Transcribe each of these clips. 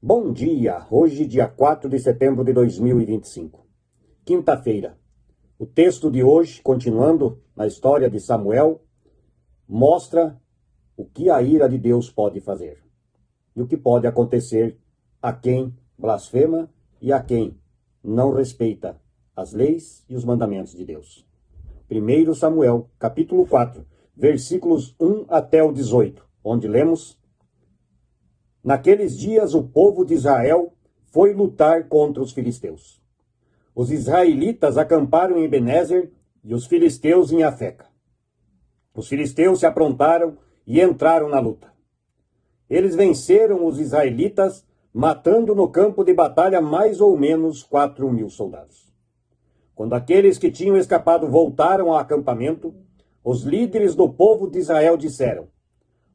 Bom dia! Hoje, dia 4 de setembro de 2025, quinta-feira. O texto de hoje, continuando na história de Samuel, mostra o que a ira de Deus pode fazer e o que pode acontecer a quem blasfema e a quem não respeita as leis e os mandamentos de Deus. 1 Samuel, capítulo 4, versículos 1 até o 18, onde lemos: Naqueles dias o povo de Israel foi lutar contra os filisteus. Os israelitas acamparam em Ebenezer e os filisteus em Afeca. Os filisteus se aprontaram e entraram na luta. Eles venceram os israelitas, matando no campo de batalha mais ou menos 4.000 soldados. Quando aqueles que tinham escapado voltaram ao acampamento, os líderes do povo de Israel disseram: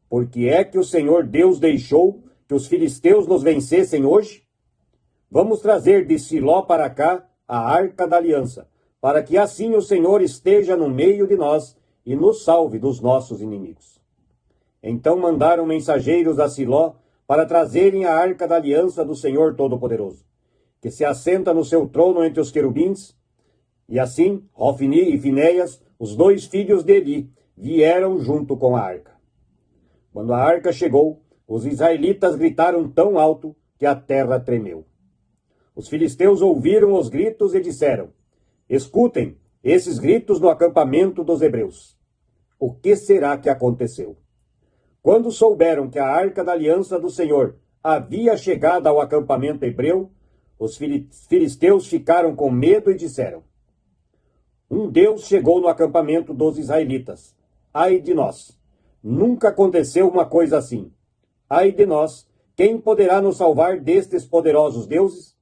Por que é que o Senhor Deus deixou que os filisteus nos vencessem hoje? Vamos trazer de Siló para cá a arca da aliança, para que assim o Senhor esteja no meio de nós e nos salve dos nossos inimigos. Então mandaram mensageiros a Siló para trazerem a arca da aliança do Senhor Todo-Poderoso, que se assenta no seu trono entre os querubins. E assim, Hofni e Finéias, os dois filhos de Eli, vieram junto com a arca. Quando a arca chegou, os israelitas gritaram tão alto que a terra tremeu. Os filisteus ouviram os gritos e disseram: Escutem esses gritos no acampamento dos hebreus. O que será que aconteceu? Quando souberam que a arca da aliança do Senhor havia chegado ao acampamento hebreu, os filisteus ficaram com medo e disseram: Um Deus chegou no acampamento dos israelitas. Ai de nós! Nunca aconteceu uma coisa assim. Ai de nós! Quem poderá nos salvar destes poderosos deuses?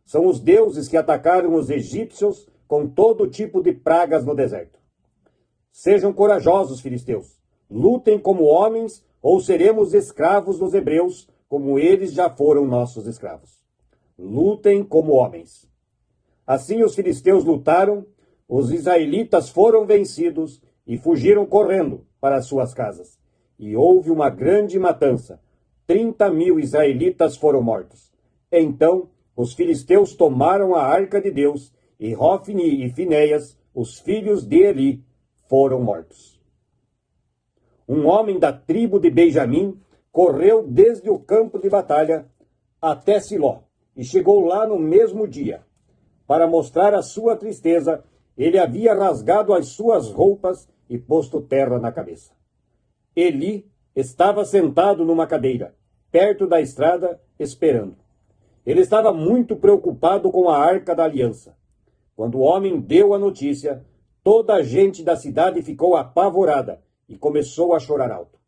São os deuses que atacaram os egípcios com todo tipo de pragas no deserto. Sejam corajosos, filisteus. Lutem como homens, ou seremos escravos dos hebreus, como eles já foram nossos escravos. Lutem como homens. Assim os filisteus lutaram, os israelitas foram vencidos e fugiram correndo para suas casas. E houve uma grande matança. 30.000 israelitas foram mortos. Então os filisteus tomaram a arca de Deus, e Hofni e Finéias, os filhos de Eli, foram mortos. Um homem da tribo de Benjamim correu desde o campo de batalha até Siló, e chegou lá no mesmo dia. Para mostrar a sua tristeza, ele havia rasgado as suas roupas e posto terra na cabeça. Eli estava sentado numa cadeira, perto da estrada, esperando. Ele estava muito preocupado com a arca da aliança. Quando o homem deu a notícia, toda a gente da cidade ficou apavorada e começou a chorar alto.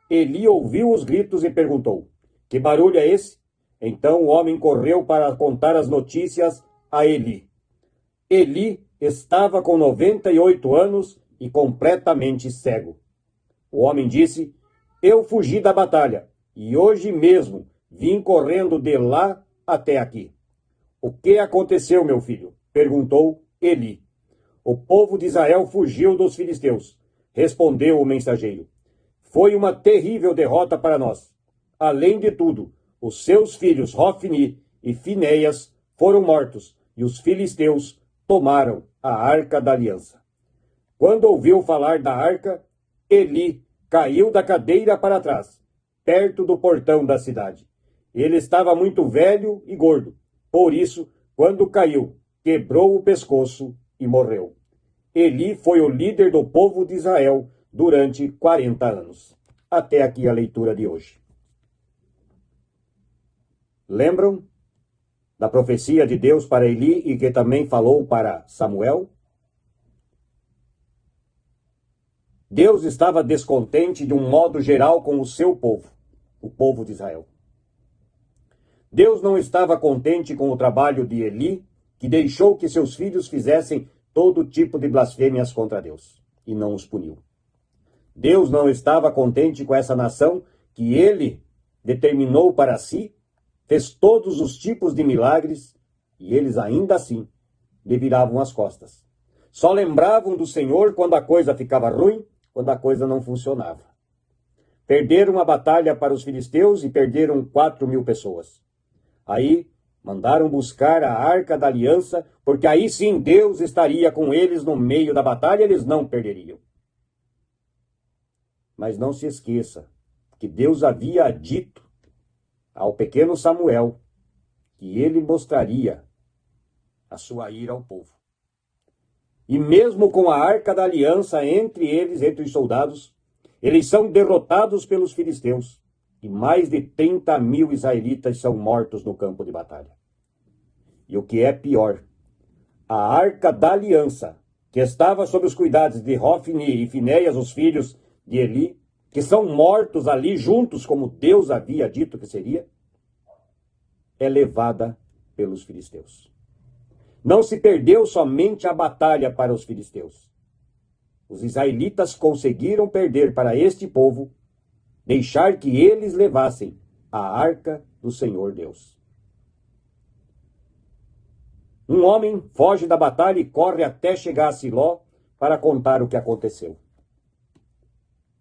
Eli ouviu os gritos e perguntou: Que barulho é esse? Então o homem correu para contar as notícias a Eli. Eli estava com 98 anos e completamente cego. O homem disse: Eu fugi da batalha e hoje mesmo vim correndo de lá até aqui. O que aconteceu, meu filho? Perguntou Eli. O povo de Israel fugiu dos filisteus, respondeu o mensageiro. Foi uma terrível derrota para nós. Além de tudo, os seus filhos Hofni e Finéias foram mortos e os filisteus tomaram a arca da aliança. Quando ouviu falar da arca, Eli caiu da cadeira para trás, perto do portão da cidade. Ele estava muito velho e gordo. Por isso, quando caiu, quebrou o pescoço e morreu. Eli foi o líder do povo de Israel durante 40 anos. Até aqui a leitura de hoje. Lembram da profecia de Deus para Eli e que também falou para Samuel? Deus estava descontente de um modo geral com o seu povo, o povo de Israel. Deus não estava contente com o trabalho de Eli, que deixou que seus filhos fizessem todo tipo de blasfêmias contra Deus, e não os puniu. Deus não estava contente com essa nação que ele determinou para si, fez todos os tipos de milagres, e eles ainda assim lhe viravam as costas. Só lembravam do Senhor quando a coisa ficava ruim, quando a coisa não funcionava. Perderam a batalha para os filisteus e perderam 4.000 pessoas. Aí mandaram buscar a Arca da Aliança, porque aí sim Deus estaria com eles no meio da batalha, eles não perderiam. Mas não se esqueça que Deus havia dito ao pequeno Samuel que ele mostraria a sua ira ao povo. E mesmo com a Arca da Aliança entre eles, entre os soldados, eles são derrotados pelos filisteus. E mais de 30.000 israelitas são mortos no campo de batalha. E o que é pior, a Arca da Aliança, que estava sob os cuidados de Hofni e Finéias, os filhos de Eli, que são mortos ali juntos, como Deus havia dito que seria, é levada pelos filisteus. Não se perdeu somente a batalha para os filisteus. Os israelitas conseguiram perder para este povo, deixar que eles levassem a Arca do Senhor Deus. Um homem foge da batalha e corre até chegar a Siló para contar o que aconteceu.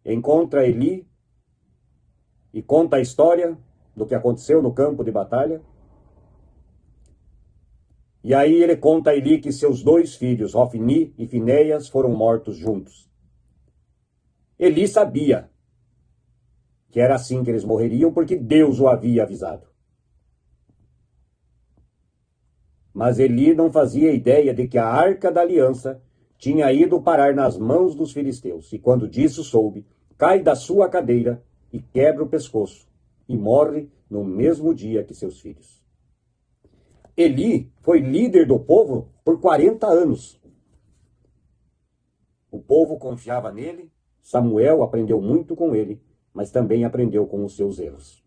Encontra Eli e conta a história do que aconteceu no campo de batalha. E aí ele conta a Eli que seus 2 filhos, Hofni e Finéias, foram mortos juntos. Eli sabia que era assim que eles morreriam, porque Deus o havia avisado. Mas Eli não fazia ideia de que a Arca da Aliança tinha ido parar nas mãos dos filisteus, e quando disso soube, cai da sua cadeira e quebra o pescoço, e morre no mesmo dia que seus filhos. Eli foi líder do povo por 40 anos. O povo confiava nele, Samuel aprendeu muito com ele, mas também aprendeu com os seus erros.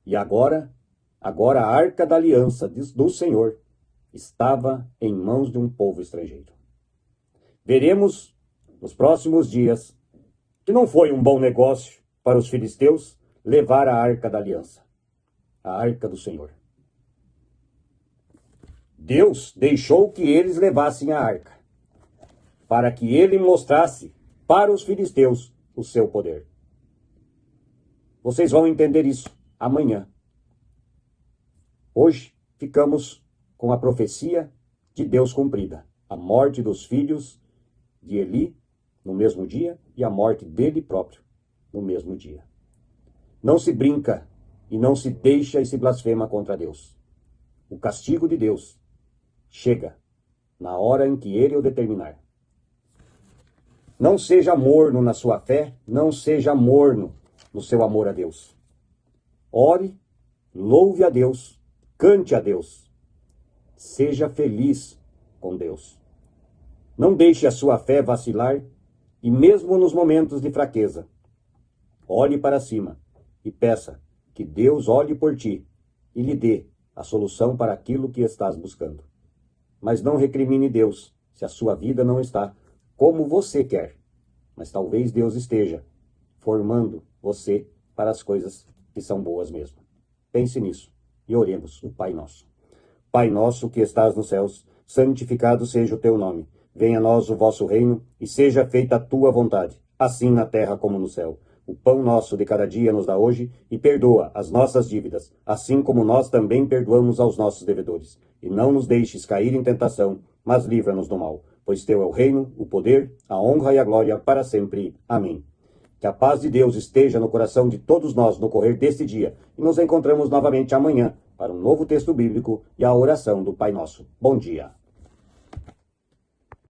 E agora a Arca da Aliança do Senhor estava em mãos de um povo estrangeiro. Veremos nos próximos dias que não foi um bom negócio para os filisteus levar a Arca da Aliança, a Arca do Senhor. Deus deixou que eles levassem a arca, para que ele mostrasse para os filisteus o seu poder. Vocês vão entender isso amanhã. Hoje ficamos com a profecia de Deus cumprida, a morte dos filhos de Eli no mesmo dia e a morte dele próprio no mesmo dia. Não se brinca e não se deixa e se blasfema contra Deus. O castigo de Deus chega na hora em que ele o determinar. Não seja morno na sua fé, não seja morno no seu amor a Deus. Ore, louve a Deus, cante a Deus. Seja feliz com Deus. Não deixe a sua fé vacilar, e mesmo nos momentos de fraqueza, olhe para cima e peça que Deus olhe por ti e lhe dê a solução para aquilo que estás buscando. Mas não recrimine Deus se a sua vida não está como você quer. Mas talvez Deus esteja formando você para as coisas que são boas mesmo. Pense nisso e oremos o Pai Nosso. Pai nosso que estás nos céus, santificado seja o teu nome. Venha a nós o vosso reino e seja feita a tua vontade, assim na terra como no céu. O pão nosso de cada dia nos dá hoje e perdoa as nossas dívidas, assim como nós também perdoamos aos nossos devedores. E não nos deixes cair em tentação, mas livra-nos do mal. Pois teu é o reino, o poder, a honra e a glória para sempre. Amém. Que a paz de Deus esteja no coração de todos nós no correr deste dia. E nos encontramos novamente amanhã para um novo texto bíblico e a oração do Pai Nosso. Bom dia.